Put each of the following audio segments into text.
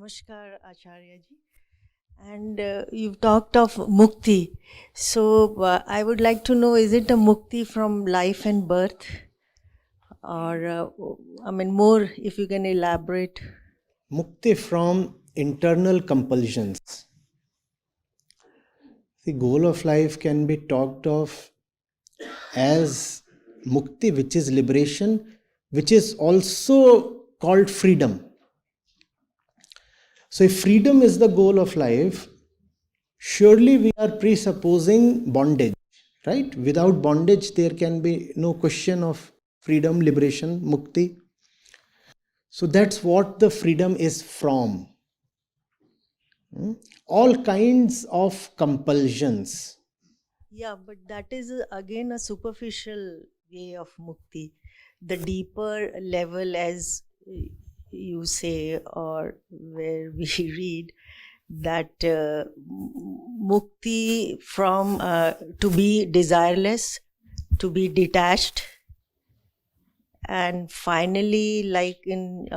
Namaskar, Acharya ji. And you've talked of mukti. So I would like to know, is it a mukti from life and birth? Or, more if you can elaborate. Mukti from internal compulsions. The goal of life can be talked of as mukti, which is liberation, which is also called freedom. So if freedom is the goal of life, surely we are presupposing bondage, right? Without bondage, there can be no question of freedom, liberation, mukti. So that's what the freedom is from. All kinds of compulsions. Yeah, but that is again a superficial way of mukti. The deeper level, as you say, or where we read, that mukti from to be desireless, to be detached, and finally, like in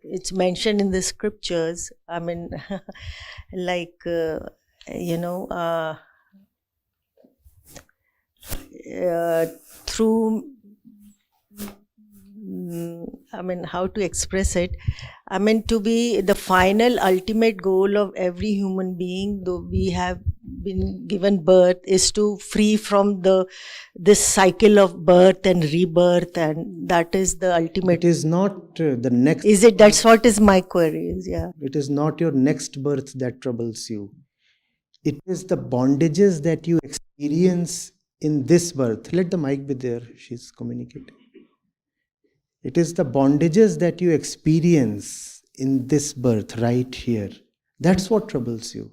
it's mentioned in the scriptures. I mean, like through how to express it. I mean, to be the final ultimate goal of every human being, though we have been given birth, is to free from this cycle of birth and rebirth, and that is the ultimate. It is not the next. Is it? That's what is my query. Is, yeah. It is not your next birth that troubles you. It is the bondages that you experience in this birth. Let the mic be there. She's communicating. It is the bondages that you experience in this birth right here. That's what troubles you.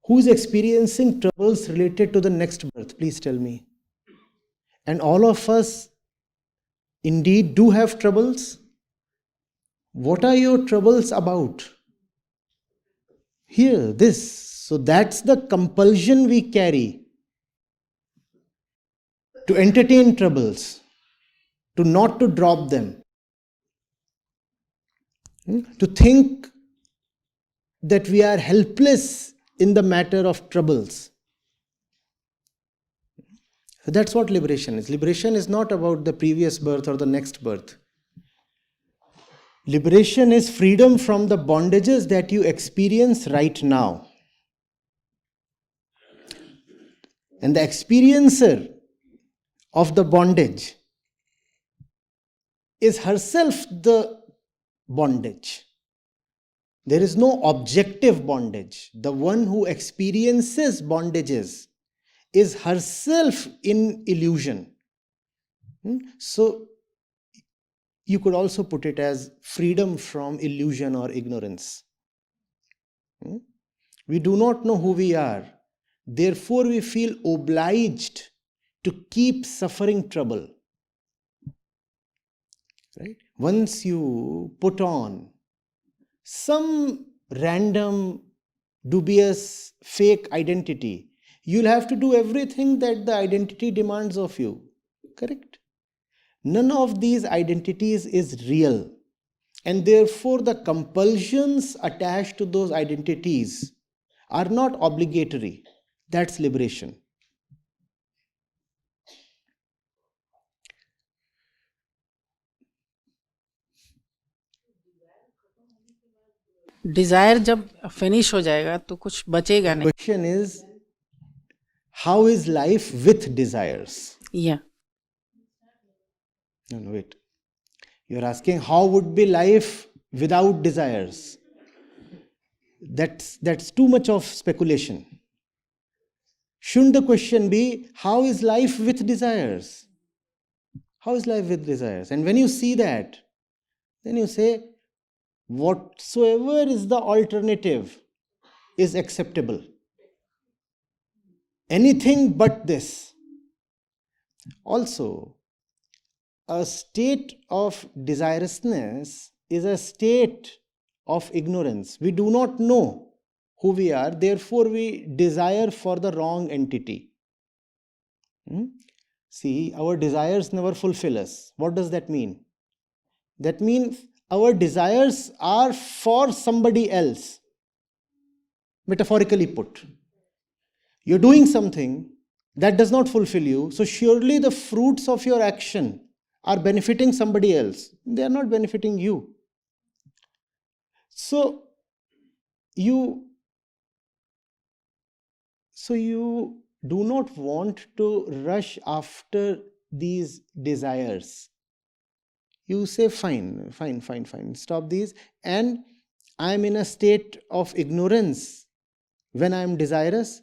Who's experiencing troubles related to the next birth? Please tell me. And all of us indeed do have troubles. What are your troubles about? Here, this. So that's the compulsion we carry to entertain troubles, to not to drop them, to think that we are helpless in the matter of troubles. So that's what liberation is. Liberation is not about the previous birth or the next birth. Liberation is freedom from the bondages that you experience right now. And the experiencer of the bondage is herself the bondage. There is no objective bondage. The one who experiences bondages is herself in illusion. So you could also put it as freedom from illusion or ignorance. We do not know who we are. Therefore, we feel obliged to keep suffering trouble. Right? Once you put on some random, dubious, fake identity, you'll have to do everything that the identity demands of you. Correct? None of these identities is real. And therefore, the compulsions attached to those identities are not obligatory. That's liberation. Desire जब finish हो जाएगा तो कुछ बचेगा नहीं. Question is, how is life with desires? Yeah. No, wait. You're asking how would be life without desires? That's too much of speculation. Shouldn't the question be, how is life with desires? How is life with desires? And when you see that, then you say, whatsoever is the alternative is acceptable. Anything but this. Also, a state of desirousness is a state of ignorance. We do not know who we are, therefore we desire for the wrong entity. See, our desires never fulfill us. What does that mean? That means our desires are for somebody else, metaphorically put. You're doing something that does not fulfill you, so surely the fruits of your action are benefiting somebody else. They are not benefiting you. So you do not want to rush after these desires. You say, fine, fine, fine, fine, stop these. And I'm in a state of ignorance when I'm desirous.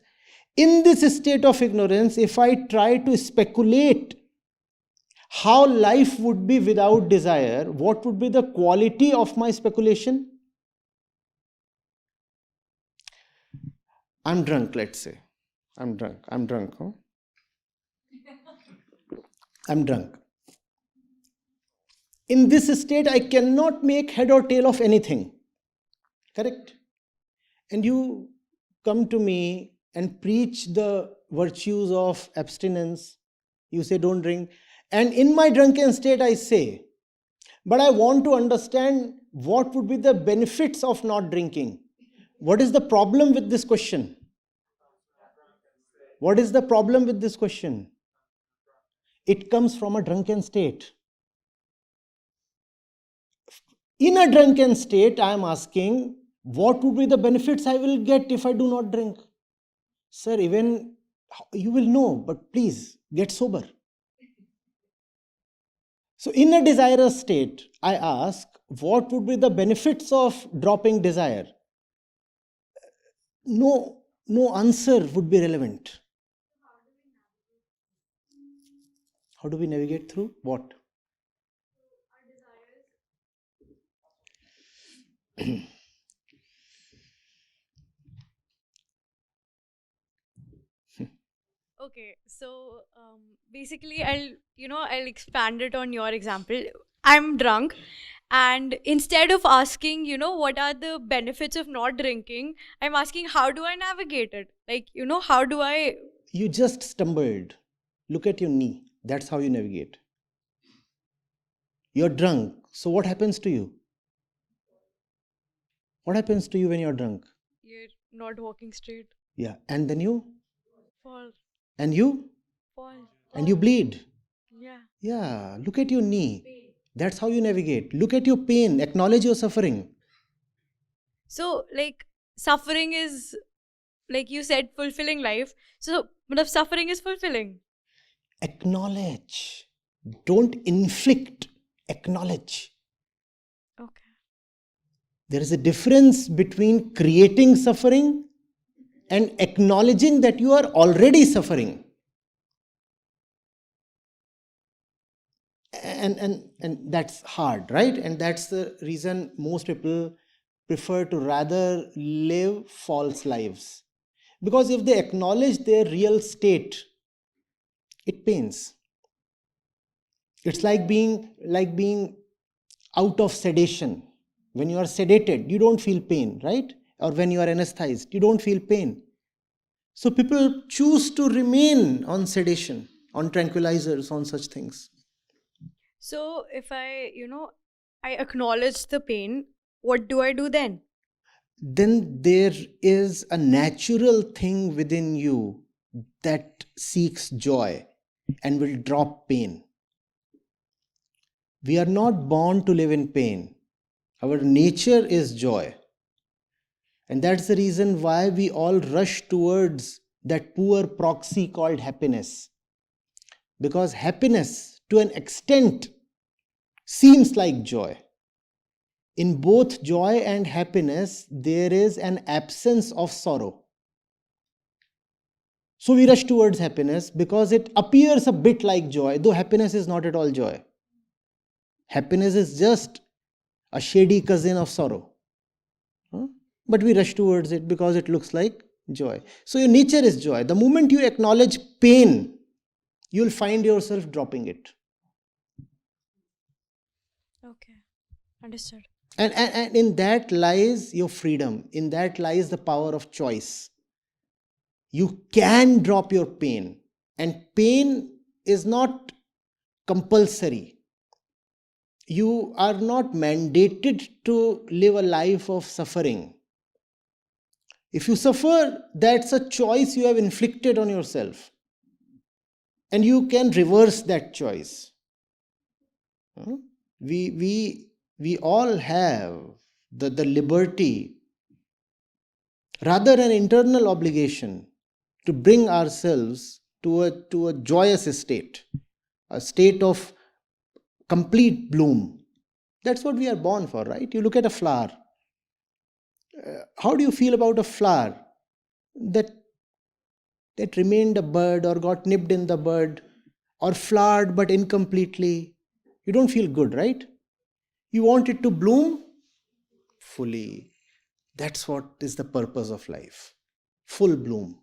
In this state of ignorance, if I try to speculate how life would be without desire, what would be the quality of my speculation? I'm drunk, let's say. I'm drunk. Huh? I'm drunk. In this state, I cannot make head or tail of anything. Correct? And you come to me and preach the virtues of abstinence. You say, don't drink. And in my drunken state, I say, but I want to understand what would be the benefits of not drinking. What is the problem with this question? What is the problem with this question? It comes from a drunken state. In a drunken state, I am asking, what would be the benefits I will get if I do not drink? Sir, even you will know, but please get sober. So in a desirous state, I ask, what would be the benefits of dropping desire? No answer would be relevant. How do we navigate through what? Okay, so basically, I'll expand it on your example. I'm drunk, and instead of asking, what are the benefits of not drinking, I'm asking, how do I navigate it? Like, how do I? You just stumbled. Look at your knee. That's how you navigate. You're drunk. So what happens to you? What happens to you when you're drunk? You're not walking straight. Yeah. And then you? Fall, And you? fall. And you bleed. Yeah. Yeah. Look at your knee. That's how you navigate. Look at your pain. Acknowledge your suffering. So, like, suffering is, like you said, fulfilling life. So, but suffering is fulfilling. Acknowledge. Don't inflict. Acknowledge. Okay. There is a difference between creating suffering and acknowledging that you are already suffering. And that's hard, right? And that's the reason most people prefer to rather live false lives. Because if they acknowledge their real state, it pains. It's like being out of sedation. When you are sedated, you don't feel pain, right? Or when you are anesthetized, you don't feel pain. So people choose to remain on sedation, on tranquilizers, on such things. So, if I acknowledge the pain, what do I do then? Then there is a natural thing within you that seeks joy and will drop pain. We are not born to live in pain. Our nature is joy. And that's the reason why we all rush towards that poor proxy called happiness. Because happiness, to an extent, seems like joy. In both joy and happiness, there is an absence of sorrow. So we rush towards happiness because it appears a bit like joy, though happiness is not at all joy. Happiness is just a shady cousin of sorrow. But we rush towards it because it looks like joy. So your nature is joy. The moment you acknowledge pain, you'll find yourself dropping it. Okay, understood. And in that lies your freedom. In that lies the power of choice. You can drop your pain. And pain is not compulsory. You are not mandated to live a life of suffering. If you suffer, that's a choice you have inflicted on yourself. And you can reverse that choice. Hmm? We all have the liberty, rather an internal obligation, to bring ourselves to a joyous state, a state of complete bloom. That's what we are born for, right? You look at a flower. How do you feel about a flower that remained a bud or got nipped in the bud or flowered but incompletely? You don't feel good, right? You want it to bloom fully. That's what is the purpose of life. Full bloom.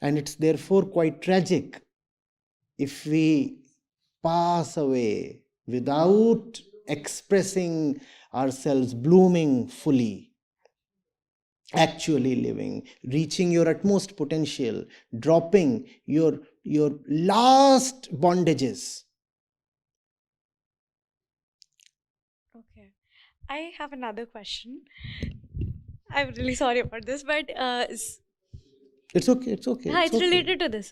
And it's therefore quite tragic if we pass away without expressing ourselves, blooming fully, actually living, reaching your utmost potential, dropping your last bondages. Okay. I have another question. I'm really sorry about this, but It's okay, it's okay, yeah, it's it's okay. related to this.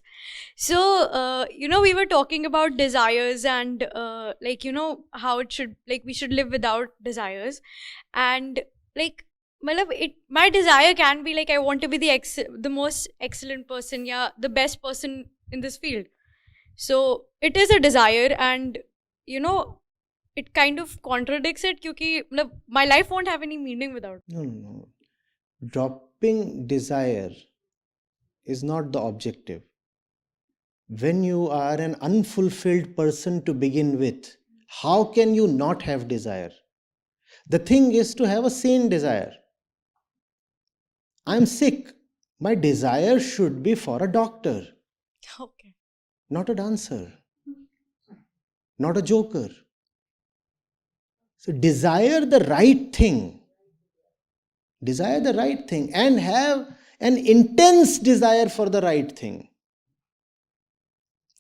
So, we were talking about desires and how it should, like, we should live without desires, and like, my desire can be like, I want to be the most excellent person, yeah, the best person in this field. So it is a desire, and it kind of contradicts it, because my life won't have any meaning without. No. Dropping desire is not the objective. When you are an unfulfilled person to begin with, how can you not have desire? The thing is to have a sane desire. I'm sick. My desire should be for a doctor, Okay. not a dancer, not a joker. So desire the right thing. Desire the right thing and have an intense desire for the right thing.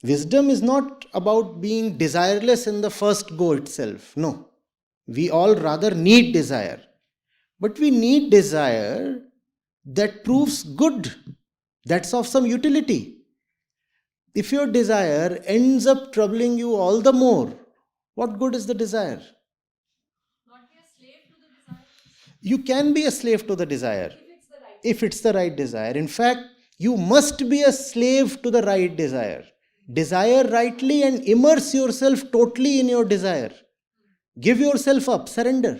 Wisdom is not about being desireless in the first go itself. No. We all rather need desire. But we need desire that proves good, that's of some utility. If your desire ends up troubling you all the more, what good is the desire? You can be a slave to the desire if it's the right desire. In fact, you must be a slave to the right desire. Desire rightly and immerse yourself totally in your desire. Give yourself up, surrender.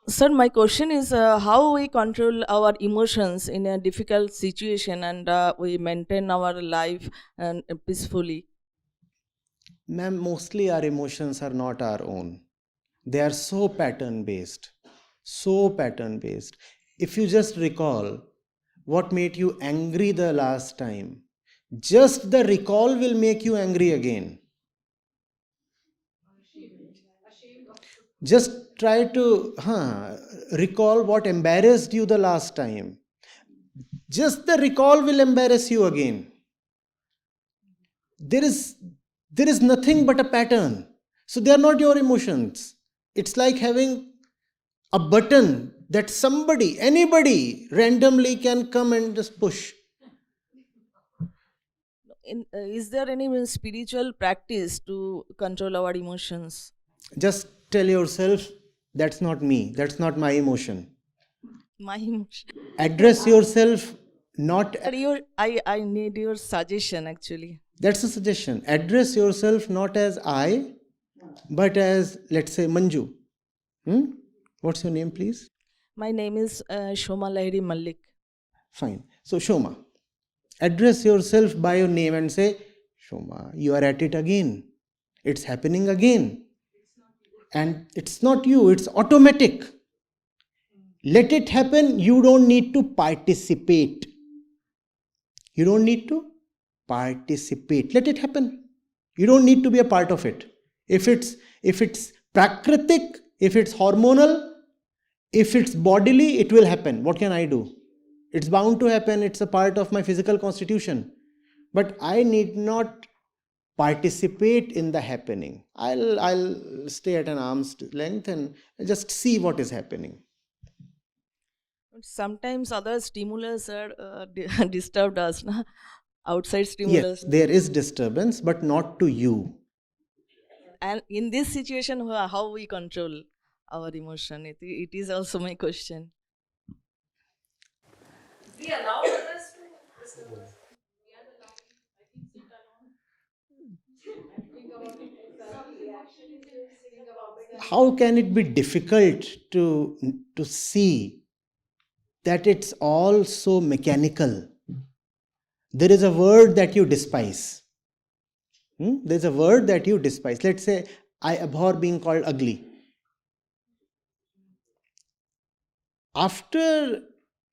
Sir, my question is how we control our emotions in a difficult situation and we maintain our life and peacefully. Ma'am, mostly our emotions are not our own. They are so pattern based. So pattern based. If you just recall what made you angry the last time, just the recall will make you angry again. Just try to recall what embarrassed you the last time. Just the recall will embarrass you again. There is nothing but a pattern. So they are not your emotions. It's like having a button that anybody randomly can come and just push. Is there any spiritual practice to control our emotions? Just tell yourself, that's not me, that's not my emotion. My emotion. Address yourself not. I need your suggestion actually. That's a suggestion. Address yourself not as I, but as, let's say, Manju. What's your name, please? My name is Shoma Lahiri Malik. Fine. So, Shoma, address yourself by your name and say, Shoma, you are at it again. It's happening again. And it's not you, it's automatic. Let it happen. You don't need to participate. You don't need to participate. Let it happen. You don't need to be a part of it. If it's prakritik, if it's hormonal, if it's bodily, it will happen. What can I do? It's bound to happen. It's a part of my physical constitution. But I need not participate in the happening. I'll stay at an arm's length and just see what is happening. Sometimes other stimulus are disturbed us, na? Outside Yes, stimulus. there is disturbance, but not to you. And in this situation, how we control our emotion? It is also my question. How can it be difficult to see that it's all so mechanical? There is a word that you despise. There's a word that you despise. Let's say, I abhor being called ugly. After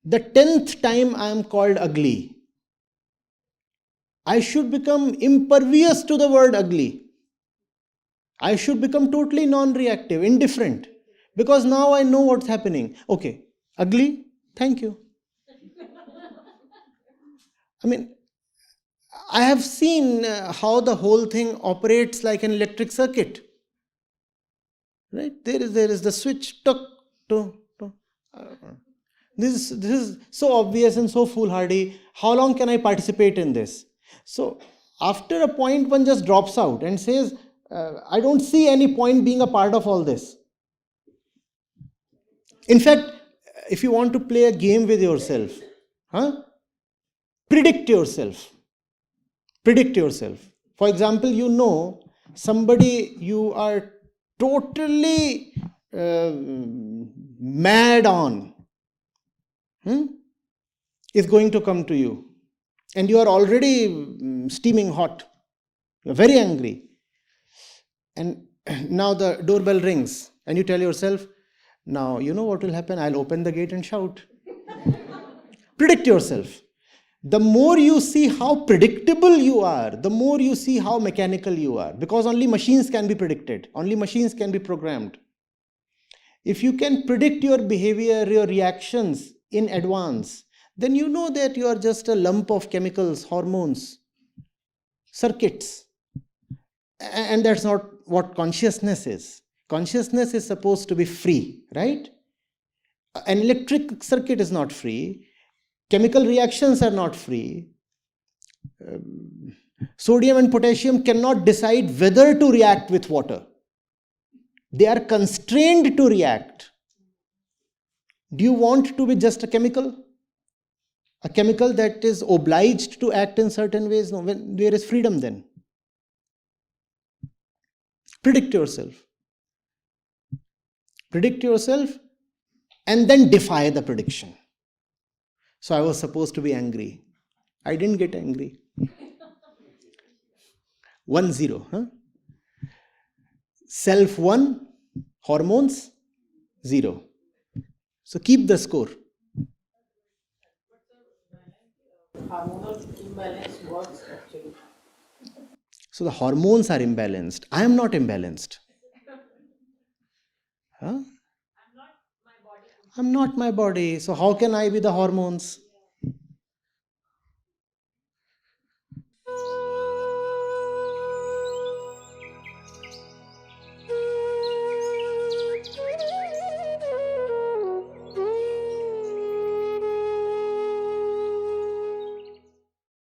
the 10th time I am called ugly, I should become impervious to the word ugly. I should become totally non-reactive, indifferent. Because now I know what's happening. Okay, ugly, thank you. I mean, I have seen how the whole thing operates like an electric circuit. Right? There is the switch. Tuck, to. This is so obvious and so foolhardy. How long can I participate in this? So after a point, one just drops out and says, I don't see any point being a part of all this. In fact, if you want to play a game with yourself, predict yourself. Predict yourself. For example, you know somebody you are totally mad on is going to come to you, and you are already steaming hot. You're very angry. And now the doorbell rings, and you tell yourself, now you know what will happen. I'll open the gate and shout. Predict yourself. The more you see how predictable you are, the more you see how mechanical you are. Because only machines can be predicted. Only machines can be programmed. If you can predict your behavior, your reactions in advance, then you know that you are just a lump of chemicals, hormones, circuits. And that's not what consciousness is. Consciousness is supposed to be free, right? An electric circuit is not free. Chemical reactions are not free. Sodium and potassium cannot decide whether to react with water. They are constrained to react. Do you want to be just a chemical? A chemical that is obliged to act in certain ways? No, where is freedom then? Predict yourself. Predict yourself and then defy the prediction. So I was supposed to be angry. I didn't get angry. 1-0. Self 1, hormones 0. So keep the score. Hormonal imbalance works actually. So the hormones are imbalanced. I am not imbalanced. I'm not my body. So how can I be the hormones?